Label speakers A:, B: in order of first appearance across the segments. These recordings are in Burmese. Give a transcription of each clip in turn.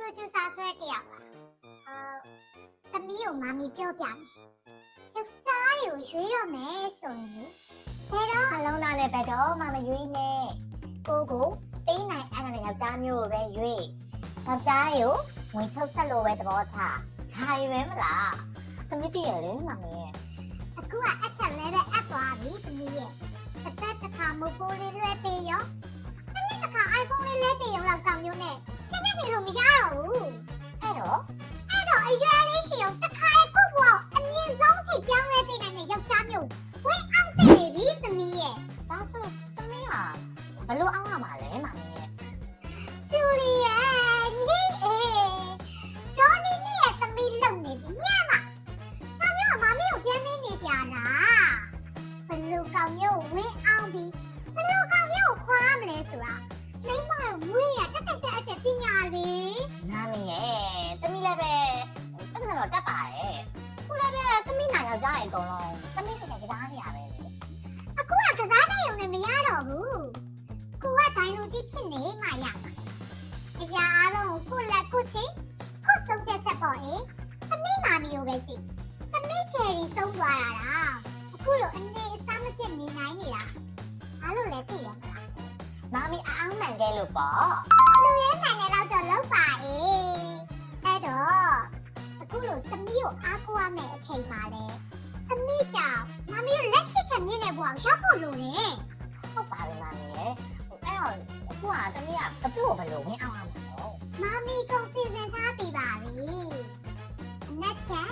A: producer ဆိုတဲ့တရားပါသမီးကိုမမီပြောပြမယ်ယောက်ျားတွေကိုရွေးတော့မယ်ဆိုရင်ဘယ်တော့အလုံးသားနဲ့ဘယ်တော့မှမရွေးနဲ့ကိုပေးနိုင်အဲ့ဒါနဲ့ယောက်ျားမျိုးကိုပဲရွေးယောက်ျားတွေကိုဝင်ထုတ်ဆက်လို့ပဲသဘောထားခြာရွေးမလားသမီးတည်ရလေမမီရဲ့အခုကအချက်လဲပဲအပ်သွားပြီသမီးရဲ့တစ်ပတ်တစ်ခါမို့ပိုးလေးလွှဲပေးရောတစ်နေ့တစ်ခါ iPhone လေးလဲပေးရောလောက်ကောင်းမျိုးနဲ့စနေနေ့လို့မရတော့ဘူးအဲ့တော့အရွယ်လေးရှိအောင်တစ်ခါလေးကိုယ့်ဘဝအမြင့်ဆုံးထိပြောင်းလဲပေးနိုင်တဲ့ယောက်ျားမျိုးဝင်းအောင်တည်နေပြီသမီးရဲ့ဒါဆိုသမီးဟာဘယ်လိုအောင်ရမှာလဲမမီရဲ့ဂျူလီယာညီဂျော်နီနီရဲ့သမီးလုံနေပြီညမဒါမျိုးကမမီကိုပြန်မင်းနေကြတာဘယ်လိုကောင်မျိုးဝင်းအောင်ပြီးဘယ်လိုကောင်မျိုးကိုခွာမလဲဆိုတာမိမတို့မွေးရတက်အကျပညာလေးနာမည်ရဲ့သမီးလည်းပဲတက်တော့တက်ပါတယ်ခုလည်းပဲသမီးနိုင်ယောက်ျားရဲ့အကုန်လုံးသမီးစစကစားနေရပဲလေအခုကကစားတဲ့ရုံနဲ့မရတော့ဘူးကိုကဒိုင်လိုကြီးဖြစ်နေမှရမှာအရာအားလုံးကိုလက်ကိုချင်းခုစုံချက်ချက်ပေါ့အေးသမီးမာမီကိုပဲကြည့်သမီးချယ်ရီဆုံးသွားတာလားအခုလိုအနေအစားမပြတ်နေနိုင်နေတာအားလို့လည်းသိရမလားမာမီအောင်မှန်တယ်လို့ပေါ့လူရဲနိုင်တယ်တော့တော့လောက်ပါအေးအဲ့တော့အခုလိုသမီးကိုအားကိုးရမယ့်အချိန်ပါလေသမီးကြောင့်မာမီတို့လက်ရှိချက်မြင့်တဲ့ဘဝကိုရောက်ဖို့လိုတယ်ဟုတ်ပါပြီမာမီရဲ့အဲ့တော့အခုကသမီးကဘသူ့ကိုဘယ်လိုဝင်အောင်အောင်လဲမာမီကုန်စီစဉ်ထားပြီပါပြီအနက်ဖြန်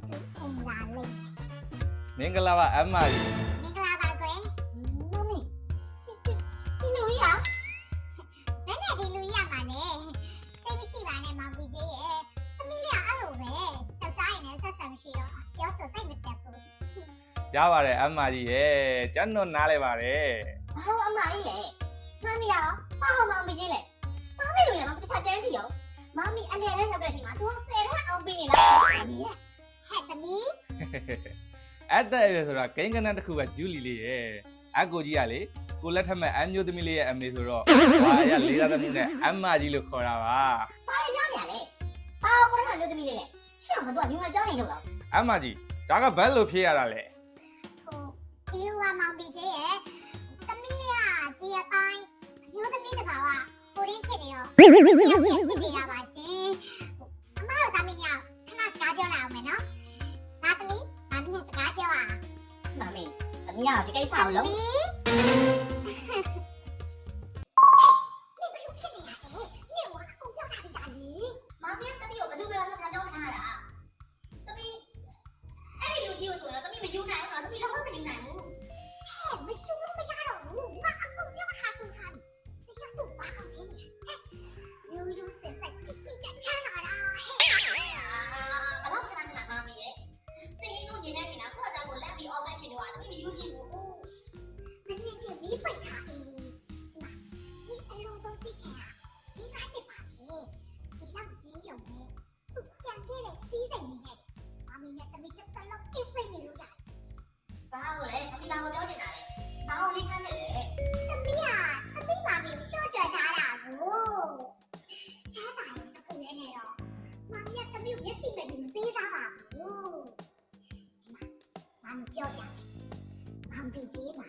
A: သူအင်လာလိမ့်
B: မင်္ဂလာပါအမကြီး
A: မင်္ဂလာပါကွယ်မမီဒီလူရဘယ်နဲ့ဒီလူရမှာလဲသိမရှိပါနဲ့မောင်ကြီးကြီးရဲ့သမီးလေးကအဲ့လိုပဲစောက်တိုင်းနဲ့ဆက်ဆံမရှိတော့ပြောဆိုသိမတက်ဘူး
B: ရပါတယ်အမကြီးရဲ့ကျန်တော့နားလဲပါတယ်
A: ဟောအမကြီးလေမမီရောဘာဟောမောင်ကြီးလေမမီလူရမတခြားပြန်ကြည့်ရောမမီအလဲနဲ့ရောက်တဲ့အချိန်မှာ तू 10တော့အောင်ပေးနေလားမမီရဲ့ဟဲ့သမီး
B: အဲ့တဲ့ရဆိုတာဂိမ်းကနန်းတစ်ခုကဂျူလီလေးရဲ့အကိုကြီးကလေကိုလက်ထက်မဲ့အမျိုးသမီးလေးရဲ့အမေဆိုတော့ဟာရလေးသားသမီးနဲ့အမကြီးလို့ခေါ်တာပါ
A: ဘာပြောနေရလဲဘာကိုလက်ထက်မျိုးသမီးလေးလဲရှေ့မှာ तू ကဒီမှာပြောနေလို့လား
B: အမကြီးဒါကဘယ်လိုဖြစ်ရတာလဲ
A: ဒီလိုကမောင်ပြီးကြီးရဲ့သမီးလေးကကြီးအပိုင်းမျိုးသမီးတစ်ပါးကကိုရင်းဖြစ်နေတော့ဖြစ်နေရပါရှင်အမတို့သမီးညခဏစကားပြောလာအောင်မယ်နော်ဒါသမီးနဲ့စကားပြောอ่ะမမီသမီးကဒီကိစ္စကိုလုံး
C: လေးခန်းနဲ့လေ
A: သမီးမာမီကိုရှော့တွက်ထားတာကိုချမ်းသာရင်တစ်ခုလေးနဲ့တော့မာမီကသမီးကိုမျက်စိမဲ့ပြီးမပေးစားပါဘူးမာမီပြောကြတယ်မာမီကြီးမှာ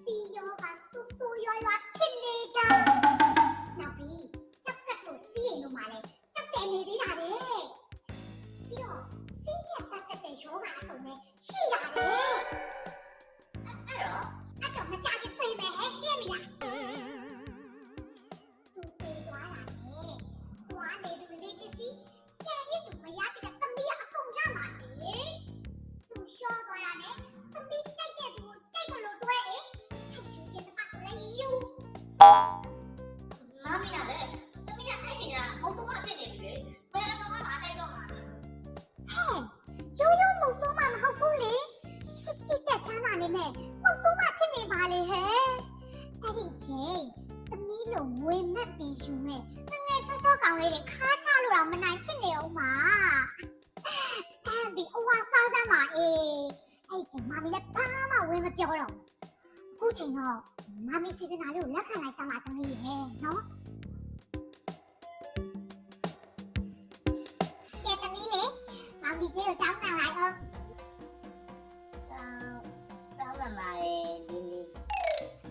A: စီယောကဆူဆူရွရွဖြစ်နေတာနောက်ပြီးချက်ကတ်လို့စီးရင်တော့မှလည်းချက်တယ်နေသေးတာလေပြီးတော့စီးပြတ်ပတ်တဲ့ယောဂအစုံနဲ့ရှိတာလေ
C: အဲ့တော့
A: မကြခင်ပြေးမယ်ဟဲ့ရှင်းမလားသူပြေးသွားတာလေ။ကွာလေသူလေးတစီကျန်ရစ်သူမရပြီတမီးအကုန်ရမှာလေ။သူရှော့သွားတာနဲ့တမီးကြိုက်တဲ့သူကိုကြိုက်တယ်လို့တွဲတယ်။ထယူချင်တဲ့ပါဆိုလဲယူ
C: မမီးကလည်းသမီးကအဲ့ချိန်ကအုံဆုံးမဖြစ်နေပြီလေဘယ်တော့မှမတိုက်တော့မှာလဲ
A: ဟဲ့ရိုးရိုးမဟုတ်ဆုံးမမဟုတ်ဘူးလေ။ချစ်ချစ်တဲ့ချမ်းသာနေမဲ့မဟုတ်ဆုံးမဖြစ်နေပါလေဟဲ့။အဲ့ဒီချိန်သမီးလိုငွေမက်ပြီးယူမဲ့ငငယ်ချောချောကောင်လေးတွေခါချလို့တော့မနိုင်ဖြစ်နေအောင်ပါအဲ့ဒီအဝါစားစမ်းပါအေးအဲ့ဒီချိန်မမီလည်းဘာမှဝင်မပြောတော့အခုချိန်တော့မမီစီစဉ်တာလေးကိုလက်ခံလိုက်စမ်းပါသမီးရဲ့နော်ကဲသမီးလေးမမီကြီးကိုတောင်းပန်လိုက်အောင်
C: တောင်းပန်ပါတယ်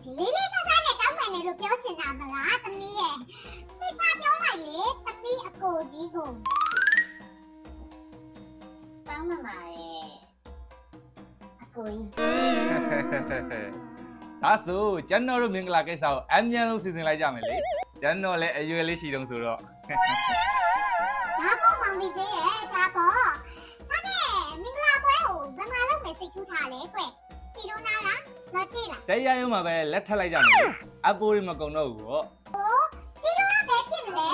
C: လေးလေး
A: လေးလေးစားစားနဲ့တောင်းပန်တယ်လို့ပြောချင်တာမလားသမီးရဲ့သိချပြောလိုက်လေသမီးအကိုကြီးကို
C: တောင်းပန်ပါတယ်အကိုကြီး
B: ဒါဆိုကျွန်တော်တို့မင်္ဂလာကိစ္စကိုအမြန်ဆုံးစီစဉ်လိုက်ကြမယ်လေကျွန်တော်လည်းအရွယ်လေးရှိတုံးဆိုတော့
A: ဒါပေါ့မောင်ကြီးရဲ့ဒါပေါ့ဒါနဲ့မင်္ဂလာပွဲကိုဘယ်မှာလုပ်မယ်စိတ်ကူးထားလဲကွစီရိုနာလားလော်တီလား
B: တရားရုံးမှာပဲလက်ထပ်လိုက်ကြမယ်လေအပိုးတွေမကုံတော့ဘူးပေါ့
A: စီရိုနာပဲဖြစ်မလဲ
C: ရ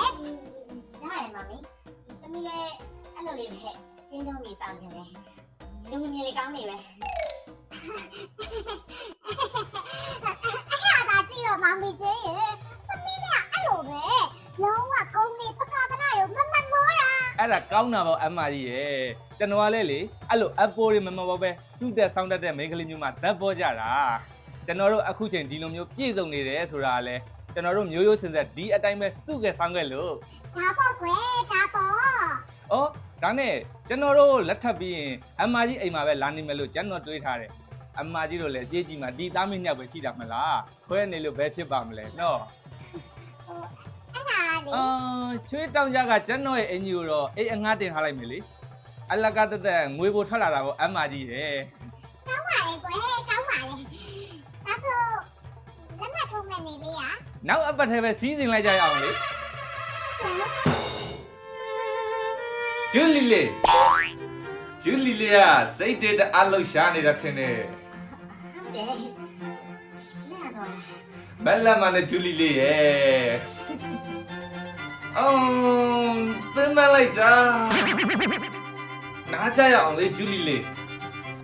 C: ရမမီးသမီးလည်းအဲ့လိုလေးပဲကျင်းတုံးပြီးစောင့်ခြင်းလေလူငယ်လေးကောင်းနေပဲ
A: အဲ့ဒါကြည့်တော့မောင်ကြီးရဲ့သမီးကအဲ့လိုပဲလုံးဝကုန်းနေပကပနာရောမမမောတာ
B: အဲ့ဒါကောင်းတာပေါ့အမကြီးရဲ့ကျွန်တော်ကလည်းလေအဲ့လိုအပိုးတွေမမောပဲစုတက်ဆောင်းတက်တဲ့မိန်းကလေးမျိုးမှဓာတ်ပေါ်ကြတာကျွန်တော်တို့အခုချိန်ဒီလိုမျိုးပြည့်စုံနေတယ်ဆိုတာကလည်းကျွန်တော်တို့မျိုးရိုးစင်ဆက်ဒီအတိုင်းပဲစုခဲ့ဆောင်းခဲ့လို့
A: ဒါပေါ့ကွယ်ဒါပေါ့
B: ဩဒါနဲ့ကျွန်တော်တို့လက်ထပ်ပြီးရင်အမကြီးအိမ်မှာပဲလာနေမယ်လို့ကျွန်တော်တွေးထားတယ်အမကြီးတို့လည်းကြေးကြီးမှာဒီသားမင်းညက်ပဲရှိတာမလားခွဲနေလို့ဘယ်ဖြစ်ပါမလဲနော်
A: အဲ့ဒါလေ
B: ချွေးတောင်ကြကကျွန်တော်ရဲ့အင်ကြီးကိုတော့အေးအငှားတင်ထားလိုက်မယ်လေအလကတက်တက်ငွေပိုထွက်လာတာကိုအမကြီးရဲ့
A: ကောင်းပါလေကွယ်ကောင်းပါလေဒါဆိုလက်မထုံးမယ်နေလေးอ่ะ
B: နောက်အပတ်ထဲပဲစီးစင်လိုက်ကြရအောင်လေဂျူလီလေးကစိတ်တေးတအားလှရှားနေတာထင်တယ်
C: ဟုတ်တယ်လက်တော့
B: မက်လက်မနဲ့ဂျူလီလေးရဲ့ပင်မလိုက်တာနားကြရအောင်လေဂျူလီလေး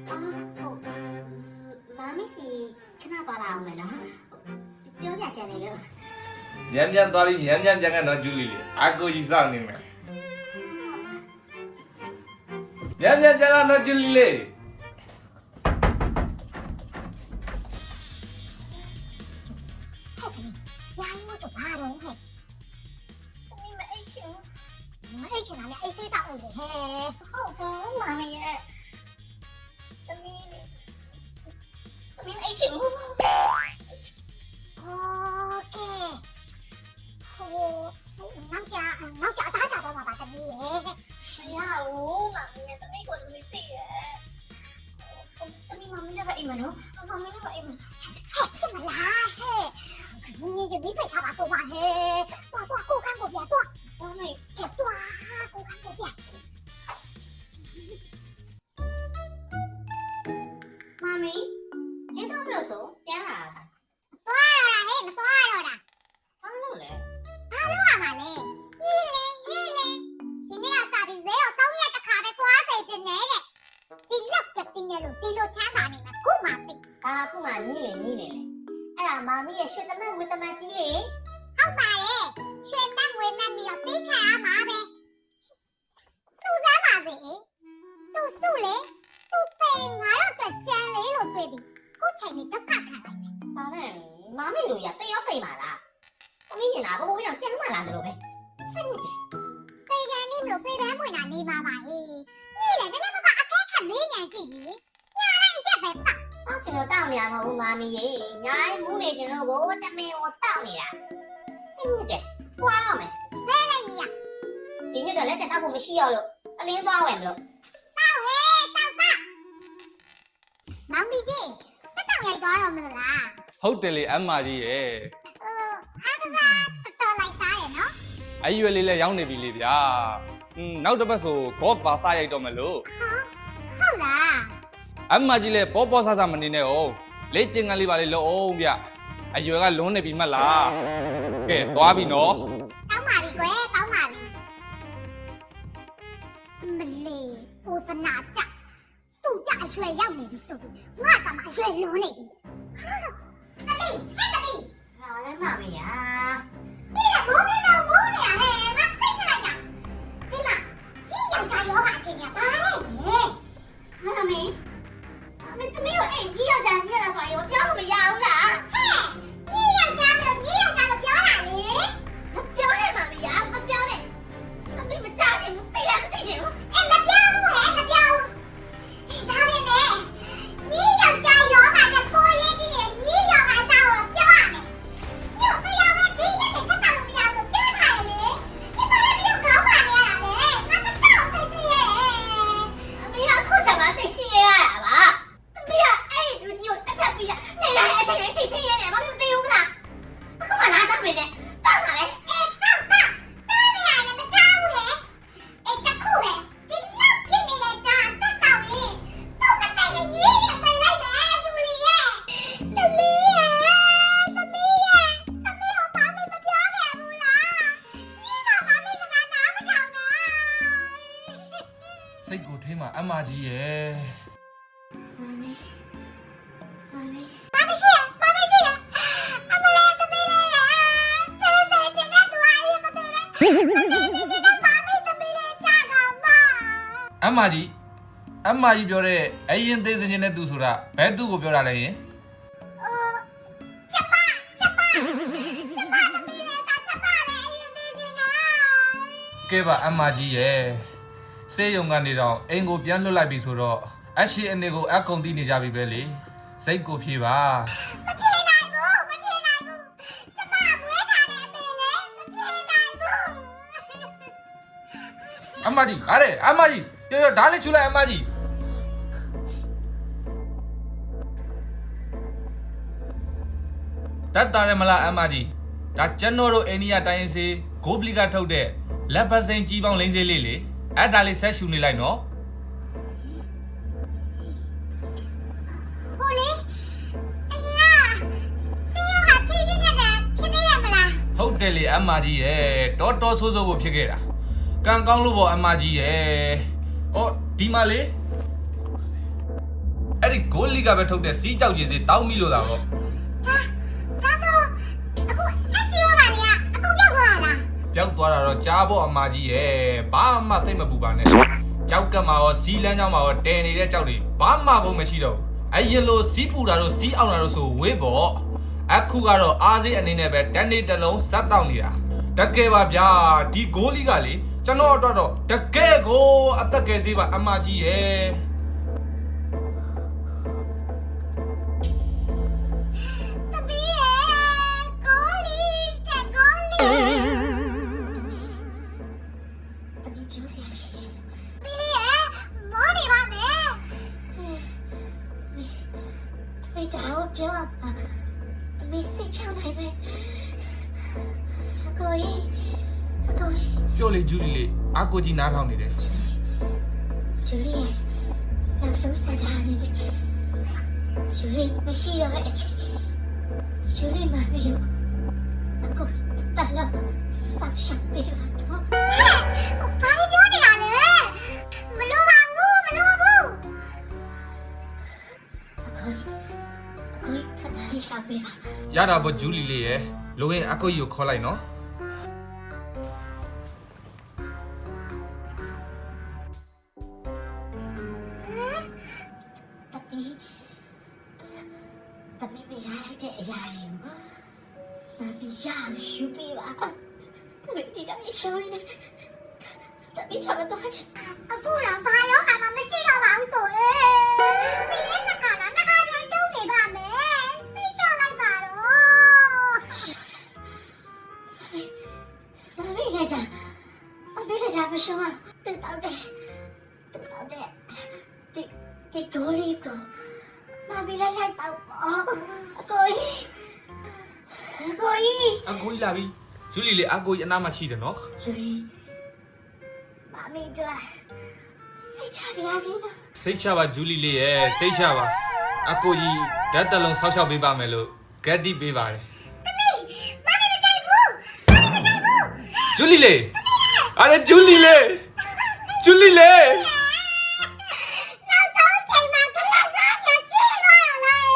C: ဟုတ်မမီးစီခဏသွားလာအောင်မယ်နော်ပြောကြချင်တယ်လို့
B: မြန်မြန်သွားပြီးမြန်မြန်ပြန်ကတော့ဂျူလီလေးအကိုကြီးစောင့်နေမယ်မြန်မြန်ပြန်လာတော့ဂျူလီလေး
A: ဟဲ့သမီးရိုင်းမို့ဆိုဘာတော့ဟဲ့
C: သမီးမအိတ်ချင်
A: မအိတ်ချင်တာနဲ့အိတ်စေးတောက်လို့ဟဲ့
C: ဟုတ်ဘူးမမီးရဲ့သမီးအိတ်ချင်
A: โอเคဟိုနောက်ကြအသားကြတော့မှာပါသမီးရဲ့
C: မရဘူးမမီးနဲ့သမီးကိုသမီးသိရဲ့သမီးမမီးနဲ့ပဲအိမ်မနော်မမီးနဲ့ပဲအိမ်မ
A: ဟဲ့ဖြစ်မလားဟဲ့你就没被他爸说话嘿，多过干过边多，
C: မမီး
A: 这多过干过边。
C: မမီးကျေတော့မလို့ဆိုပြန်လာတာ
A: 多了啦嘿，没多了啦，
C: ဘာလို့လဲ
A: 干嘛嘞？一零，今天要啥的只有冬夜的卡的多少钱呢嘞？今日个新的路，第六千打你们够吗的？
C: ဒါကခုမှညီးလေအဲ့ဒါမမီးရဲ့ရွှေသမက်ဝေသမက်ကြီးလေ
A: 好吧嘞，全单为难你要对看啊妈呗，苏三嘛子，都苏嘞，都被俺那个家里了 baby，我请你就看看来。
C: ဒ ဘာလဲမမေလူရတေးရောသိပါလားသမီးမြင်တာဘဘဝင်းတော့ကျန်မှလာတယ်လို့ပဲစိတ်ညစ်တယ်
A: တေကန်နေမလို့ပေပန်းပွင့်တာနေပါပါလေညီလေနည်းနည်းတော့အခက်ခက်မေးညံကြည့်ပြီညာလိုက်အရက်ပဲတောက်
C: ။အော်ကျွန်တော်တောက်နေရမှာဘူးမမီရေ။ညာလေးမူးနေကျွန်တော်ကိုတမင်ကိုတောက်နေတာ။စိတ်ညစ်တယ်။ပွားတော့မယ်
A: ဘဲလိုက်ညီရ
C: ။ဒီနေ့တော့လက်ချက်တောက်ဖို့မရှိတော့လို့အလင်းသွားဝင်မလို့
A: တောက်ဟဲ့တောက်မောင်မီကြီးစက်တောက်ရိုက်သွားတော့မလို့လား
B: ဟုတ်တယ်လေအမကြီးရဲ့
A: အားကစားတော်လိုက်စားရနော်
B: အဲ့ရွယ်လေးလည်းရောက်နေပြီလေဗျာနောက်တစ်ပတ်ဆိုဘောပါသားရိုက်တော့မလို့
A: ဟုတ်လား
B: အမကြီးလည်းပေါ်ပေါ်ဆဆမနေနဲ့အောင်လေ့ကျင့်ခန်းလေးပါလေလို့အောင်ဗျအရွယ်ကလွန်းနေပြီမှတ်လားကဲသွားပြီနော်
A: ကောင်းပါပြီကွယ်ကောင်းပါပြီမလေးဟိုစနာကြသူ့ကြအရွယ်ရောက်နေပြီဆိုပြီးငါကမှအရွယ်လွန်နေပြီဟာသမီးဟဲ့သမီး
C: ။ဟာလည်းမမီယာ
A: ဒီကမိုးပြီးတော့မိုးနေတာဟဲ့ငါစိတ်ညစ်လိုက်တာဒီမှာဒီယောက်ျားယောဂအချင်းကြီးဘာလဲလဲ
C: ။မမီ။အမေသမီးကိုအဲ့ဒီယောက်ျားညက်လာဆိုရင်ပြောလို့မရဘူးလား
A: ဟဲ့ဒီယောက်ျားမလို့ဒီယောက်ျားလို့ပြောတာလေ
C: ။မပြောနဲ့မမီယာမပြောနဲ့။သမီးမကြားချင်ဘူးသိလားမသိချင်ဘူး
A: အဲ့မပြောဘူးဟဲ့မပြောဘူးဒါပေမဲ့ဒီယောက်ျားယောဂကပေါ်ရေးကြည့်နေဒီယောဂအကြောင်းကိုပြောရမယ်ညို့ဆရာကဒီရက်နဲ့ထပ်တောက်လို့မရဘူးပြောထားတယ်လေဒီမှာလည်းဒီလိုကောင်းပါနေရတာလေငါမတော့သိသေးရဲ့
C: ။အမေကခုချက်မှစိတ်ဆင်းရဲရတာပါ။သမီးကအဲ့လူကြီးကိုအထက်ပြီးတာနေရတဲ့အချိန်လေးစိတ်ဆင်းရဲနေမမသိဘူးလား။အခုမှလာတော့မင်းနဲ့တောက်ပါလေ
A: အေးတောက်တောက်တောက်နေရတယ်မတောက်ဘူးဟဲ့အေးတခုပဲဒီနောက်ဖြစ်နေတဲ့ကြားတက်တောက်ရင်တော့မတိုင်ရင်ညီရပဲလိုက်မယ်ဂျူလီရဲ့သမီးရဲ့သမီးရဲ့သမီးဟောမမမပြောခဲ့ဘူးလားညီကမမစကားနားမထောင်နဲ့
D: စိတ်ကိုထိမှအမကြီးရဲ့
C: မမီမမီ
A: မမရှိရမမရှိရအမလေးသမီးလေးရဲ့တဲတဲချင်တဲ့သူအရင်မတည်ပဲမတည်ချင်တဲ့မမသမီးလေးချာကောင်ပါ
D: အမကြီးပြောတဲ့အရင်သေးစင်နေတဲ့သူဆိုတာဘယ်သူကိုပြောတာလဲယင်
A: ကျမသမီးလေးကကျမပဲအရင်သိချင်တာ
D: ကဲပါအမကြီးရဲ့စေးရုံကနေတော့အိမ်ကိုပြန်လွတ်လိုက်ပြီဆိုတော့အရှိအနေကိုအကုန်သိနေကြပြီပဲလေစိတ်ကိုဖြေပါ
A: မပြေနိုင်ဘူးမပြေနိုင်ဘူးကျမမွေးထားတဲ့အမေလေးမပြေနိုင်ဘူး
D: အမကြီးအားတဲ့အမကြီးရောဒါလေးချူလိုက်အမကြီးတတ်တာရမလားအမကြီးဒါကျွန်တော်တို့အိန္ဒိယတိုင်းရင်းစေးဂိုးပလီကထုတ်တဲ့လက်ပတ်စိန်ကြီးပေါင်းလိမ့်စေးလေးလေအဲ့ဒါလေးဆက်ရှူနေလိုက်နော်
A: ဟိုလေအရင်ကစီယောကဖြည်းဖြည်းနဲ့ဖြစ်နေရမလား
D: ဟုတ်တယ်လေအမကြီးရဲ့တော်တော်ဆိုးဆိုးဖို့ဖြစ်ခဲ့တာကံကောင်းလို့ပေါ့အမကြီးရဲ့ဩဒီမှာလေအဲ့ဒီဂိုးလီကပဲထုတ်တဲ့စီးကြောက်ကြီးစေးတောင်းမိလို့တာပေါ့
A: ဒါဆိုအခုအစီယောကနေကအကုန်ပြောက်သွားတာလား
D: ပြောက်သွားတာတော့ကြားဖို့အမကြီးရဲ့ဘာမှစိတ်မပူပါနဲ့ကြောက်ကမှာရောစီးလန်းကြောင်းမှာရောတဲနေတဲ့ကြောက်တွေဘာမှကုန်မရှိတော့ဘူးအရင်လိုစီးပူတာတို့စီးအောင်တာတို့ဆိုဝေးပေါ့အခုကတော့အားစေးအနေနဲ့ပဲတန်းနေတစ်လုံးစက်တောက်နေတာတကယ်ပါဗျာဒီဂိုးလီကလေကျွန်တော်တော့တကယ်ကိုအသက်ကယ်စေးပါအမကြီးရဲ့
A: သမီးရဲ့ကိုလီတဲ့ကိုလီ
C: သမီးပြောစရာရှိတယ်
A: သမီးရဲ့မောနေပါမယ်
C: သမီးကြောက်ပြောပါသမီးစိတ်ချနိုင်ပဲအကိုကြီး
D: ပြောလေဂျူလီလေအကိုကြီးနားထောင်နေတယ်
C: ဂျူလီနောက်ဆုံးစကားနေတယ်ဂျူလီမရှိတော့တဲ့အချိန်ဂျူလီမမီကိုအကိုတလာဆောက်ရှောက်ပေးပါနော်
A: ဟဲ့ဘာလို့ပြောနေတာလဲမလိုပါဘူးမလိုဘူး
C: အကိုခဏလေးရှောက်ပေးပါ
D: ရတာပေါ့ဂျူလီလေးရဲ့လိုရင်အကိုကြီးကိုခေါ်လိုက်နော်
C: သမီးမရလိုက် တဲ့အရာတွေကိုမမီရယူပေးပါသမီးဒီတိုင်းရှောင်းနေသမီးချမတော့ချင်
A: အခုတော့ဘာရောမှမရှိတော့ပါဘူးဆိုရင်မင်းရဲ့နှခါနဲ့ရှုံးနေပါမယ်စိတ်ချလိုက်ပါတော့
C: မမီလည်းကြမရှောင်းတူတောက်တယ်ဒီဂိုလီကိုမမီလည်းလိုက်တော့အကိုကြီး
D: အကိုကြီးလာပြီဂျူလီလေအကိုကြီးအနားမှာရှိတယ်နော်
C: ဂျူလီမမီတို့စိတ်ချပါစေနော်
D: စိတ်ချပါဂျူလီလေးရဲ့စိတ်ချပါအကိုကြီးဓာတ်တလုံးဆောက်ရှောက်ပေးပါမယ်လို့ဂတ်တိပေးပါတယ်ဂျူလီလေးအဲ့ဒါဂျူလီလေးဂျူလီလေး
A: နောက်ဆုံးချိန်မှာကလပ်စားပြကြည့်တော့ရလား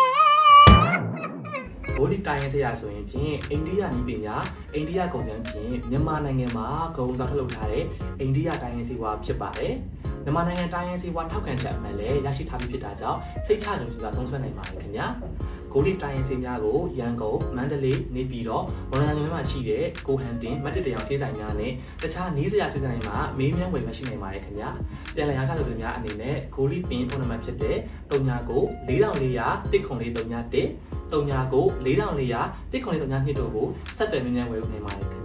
E: ဘိုလီတိုင်းရင်းစရာဆိုရင်ဖြင့်အိန္ဒိယနည်းပညာအိန္ဒိယကုန်စံဖြင့်မြန်မာနိုင်ငံမှာဂုဏ်ဆောင်ထုတ်လုပ်ထားတဲ့အိန္ဒိယတိုင်းရင်းစေဝါဖြစ်ပါတယ်။မြန်မာနိုင်ငံတိုင်းရင်းစေဝါထောက်ခံချက်အမှန်လည်းရရှိထားပြီးဖြစ်တာကြောင့်စိတ်ချကြုံစွာသုံးစွဲနိုင်ပါတယ်ခင်ဗျာ။ဂိုလီတိုင်းရင်းစေများကိုရန်ကုန်၊မန္တလေး၊နေပြည်တော်၊မော်လမြိုင်မှာရှိတဲ့ကိုဟန်တင်မတ်တရောင်စေးဆိုင်များနဲ့တခြားနည်းစရာစေးဆိုင်မှာမေးမြန်းဝယ်မရှိနိုင်ပါတယ်ခင်ဗျာ။ပြန်လည်ရရှိလို့သူများအနေနဲ့ဂိုလီပင်ဖုန်းနံပါတ်ဖြစ်တဲ့39 4400 10431 39 4400 10432တို့ကိုဆက်သွယ်မြင်းမြန်းဝယ်ယူနိုင်ပါတယ်ခင်